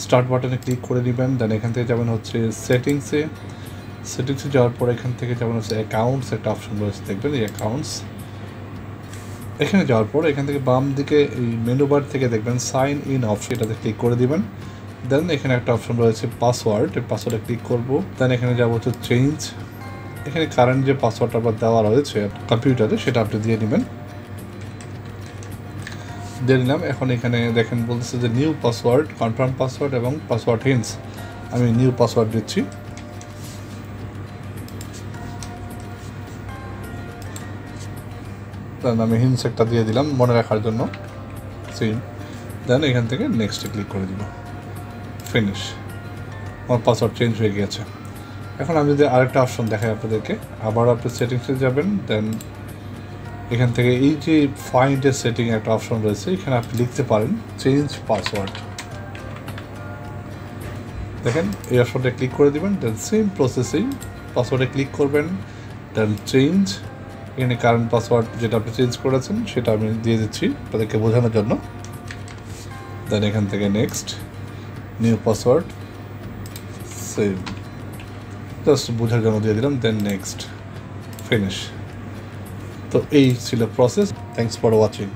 Start বাটনে click করে দিবেন। দেন এখান থেকে যাবেন হচ্ছে সেটিংসে যাওয়ার পর এখান থেকে যাবেন হচ্ছে অ্যাকাউন্টস, একটা অপশন রয়েছে দেখবেন এই অ্যাকাউন্টস। এখানে যাওয়ার পর এখান থেকে বাম দিকে এই মেনু বার থেকে দেখবেন সাইন ইন অপশন, এটাতে ক্লিক করে দিবেন। দেন এখানে একটা অপশন রয়েছে পাসওয়ার্ড, এই পাসওয়ার্ডে ক্লিক করব। দেন এখানে যাবো হচ্ছে চেঞ্জ, এখানে কারেন্ট যে পাসওয়ার্ডটা আবার দেওয়া রয়েছে কম্পিউটারে সেটা আপনি দিয়ে নেবেন। দিয়ে নিলাম। এখন এখানে দেখেন বলতেছে যে নিউ পাসওয়ার্ড, কনফার্ম পাসওয়ার্ড এবং পাসওয়ার্ড হিন্টস। আমি নিউ পাসওয়ার্ড দিচ্ছি। দেন আমি হিন্টস একটা দিয়ে দিলাম মনে রাখার জন্য, সেম। দেন এখান থেকে নেক্সটে ক্লিক করে দিব, ফিনিশ। আমার পাসওয়ার্ড চেঞ্জ হয়ে গিয়েছে। এখন আমি যদি আরেকটা অপশন দেখাই আপনাদেরকে, আবার আপনি সেটিংসে যাবেন। দেন এখান থেকে এই যে ফাইন্ডের সেটিং একটা অপশন রয়েছে, এখানে আপনি লিখতে পারেন চেঞ্জ পাসওয়ার্ড। দেখেন এই অপশনটা ক্লিক করে দিবেন। দেন সেম প্রসেসিং, পাসওয়ার্ডে ক্লিক করবেন, দেন চেঞ্জ। এখানে কারেন্ট পাসওয়ার্ড যেটা আপনি চেঞ্জ করেছেন সেটা আমি দিয়ে দিচ্ছি আপনাদেরকে বোঝানোর জন্য। দেন এখান থেকে next, new password, same, just বোঝার জন্য দিয়ে দিলাম। Then next, finish. তো এই ছিল প্রসেস। Thanks for watching.